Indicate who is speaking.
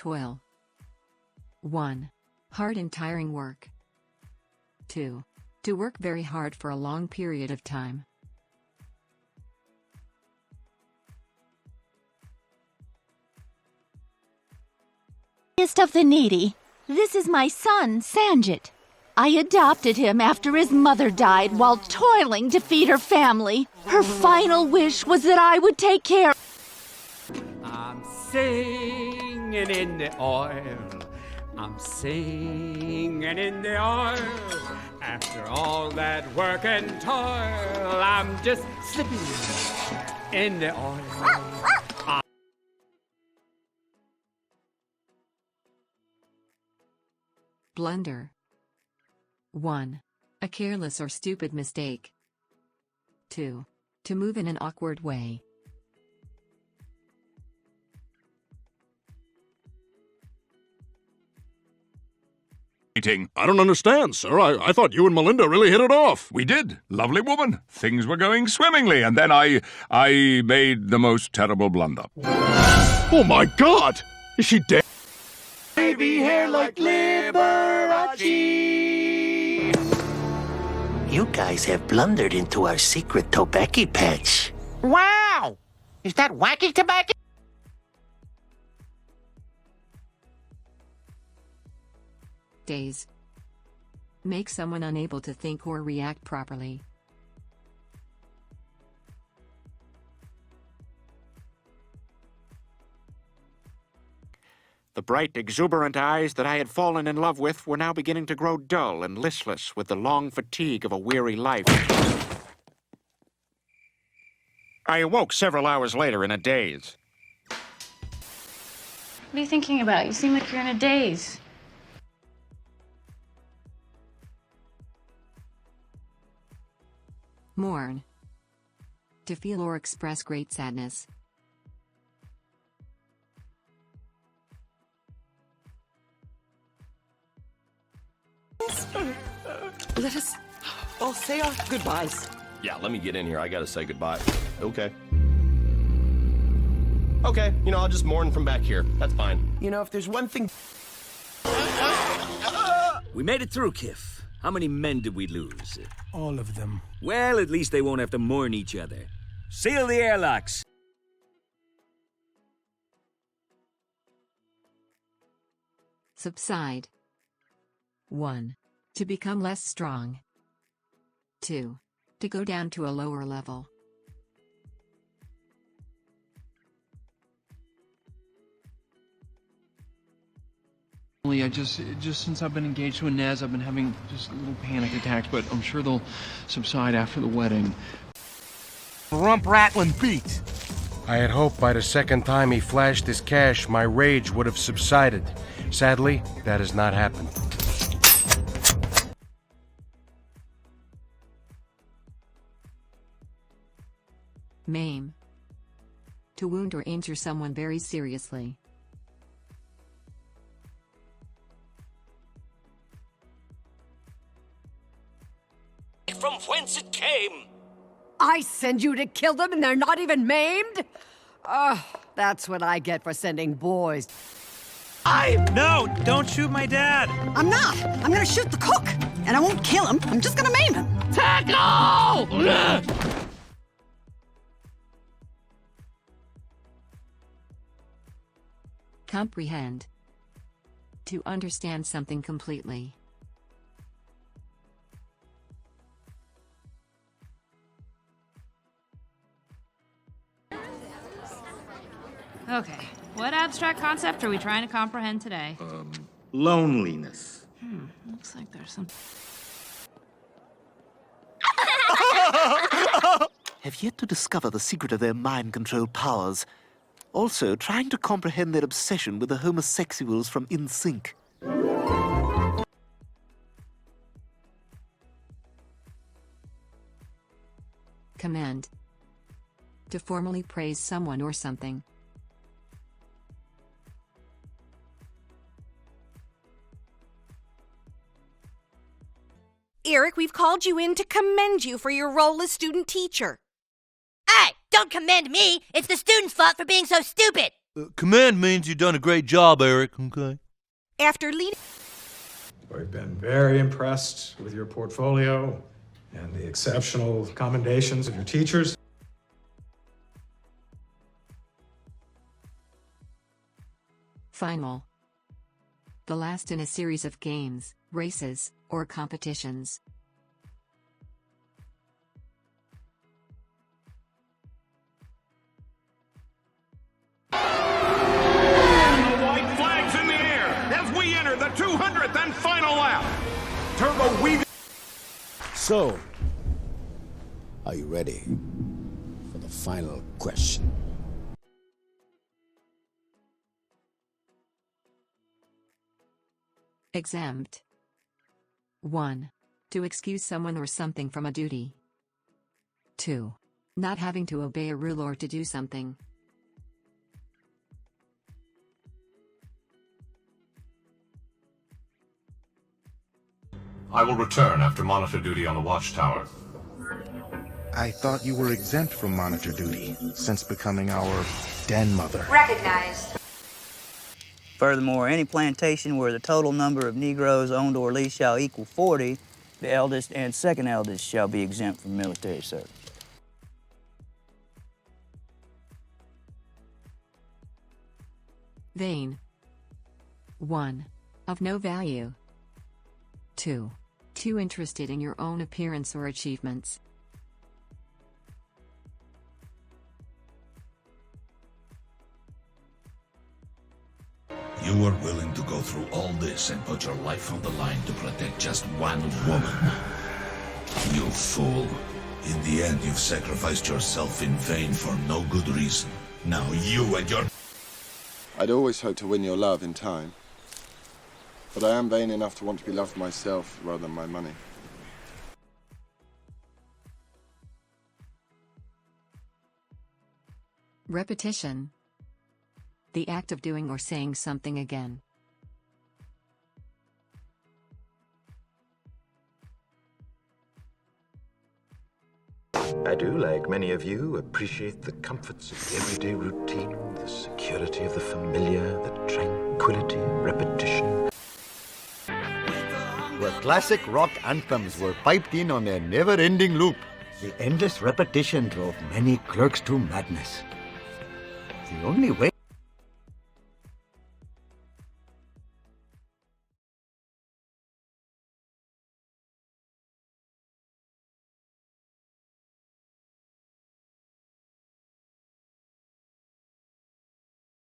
Speaker 1: toil. 1. Hard and tiring work. 2. To work very hard for a long period of time.
Speaker 2: Of the needy. This is my son, Sanjit. I adopted him after his mother died while toiling to feed her family. Her final wish was that I would take care.
Speaker 3: I'm singing in the oil. I'm singing in the oil. After all that work and toil, I'm just slipping in the oil.
Speaker 1: Blunder. 1. A careless or stupid mistake. 2. To move in an awkward way.
Speaker 4: I don't understand, sir. I thought you and Melinda really hit it off.
Speaker 5: We did. Lovely woman. Things were going swimmingly, and then I made the most terrible blunder.
Speaker 4: Oh my God! Is she dead?
Speaker 3: Baby hair like Liberace.
Speaker 6: You guys have blundered into our secret tobacco patch.
Speaker 7: Wow! Is that wacky tobacco?
Speaker 1: Days. Make someone unable to think or react properly.
Speaker 7: The bright, exuberant eyes that I had fallen in love with were now beginning to grow dull and listless with the long fatigue of a weary life. I awoke several hours later in a daze.
Speaker 8: What are you thinking about? You seem like you're in a daze.
Speaker 1: Mourn. To feel or express great sadness.
Speaker 9: Let us all say our goodbyes.
Speaker 10: Yeah, let me get in here. I gotta say goodbye. Okay. Okay, I'll just mourn from back here. That's fine.
Speaker 9: If there's one thing...
Speaker 11: We made it through, Kif. How many men did we lose?
Speaker 12: All of them.
Speaker 11: Well, at least they won't have to mourn each other. Seal the airlocks.
Speaker 1: Subside. 1. To become less strong. 2. To go down to a lower level.
Speaker 12: Just since I've been engaged to Inez, I've been having just little panic attacks, but I'm sure they'll subside after the wedding.
Speaker 13: Rump rattling beat.
Speaker 14: I had hoped by the second time he flashed his cash, my rage would have subsided. Sadly, that has not happened.
Speaker 1: Maim. To wound or injure someone very seriously.
Speaker 15: From whence it came.
Speaker 16: I send you to kill them and they're not even maimed? That's what I get for sending boys.
Speaker 13: No, don't shoot my dad.
Speaker 16: I'm not. I'm gonna shoot the cook. And I won't kill him. I'm just gonna maim him.
Speaker 13: Tackle!
Speaker 1: Comprehend. To understand something completely.
Speaker 8: Okay, what abstract concept are we trying to comprehend today?
Speaker 17: Loneliness.
Speaker 8: Looks like there's some...
Speaker 6: Have yet to discover the secret of their mind control powers. Also, trying to comprehend their obsession with the homosexuals from InSync.
Speaker 1: Commend. To formally praise someone or something.
Speaker 18: Eric, we've called you in to commend you for your role as student teacher.
Speaker 19: Hey, don't commend me. It's the students' fault for being so stupid. Command means you've done a great job, Eric, okay?
Speaker 18: After leading...
Speaker 20: We've been very impressed with your portfolio and the exceptional commendations of your teachers.
Speaker 1: Final. The last in a series of games, races, or competitions.
Speaker 5: And the white flag's in the air as we enter the 200th and final lap. Turbo Weaving.
Speaker 21: So, are you ready for the final question?
Speaker 1: Exempt. 1. To excuse someone or something from a duty. 2. Not having to obey a rule or to do something.
Speaker 22: I will return after monitor duty on the watchtower.
Speaker 23: I thought you were exempt from monitor duty since becoming our den mother.
Speaker 24: Recognized.
Speaker 25: Furthermore, any plantation where the total number of Negroes owned or leased shall equal 40, the eldest and second eldest shall be exempt from military service.
Speaker 1: Vain. 1. Of no value. 2. Too interested in your own appearance or achievements.
Speaker 22: You were willing to go through all this and put your life on the line to protect just one woman. You fool. In the end, you've sacrificed yourself in vain for no good reason. Now you and your...
Speaker 26: I'd always hoped to win your love in time. But I am vain enough to want to be loved myself rather than my money.
Speaker 1: Repetition. The act of doing or saying something again.
Speaker 27: I do, like many of you, appreciate the comforts of the everyday routine, the security of the familiar, the tranquility of repetition.
Speaker 28: Where classic rock anthems were piped in on a never-ending loop, the endless repetition drove many clerks to madness. The only way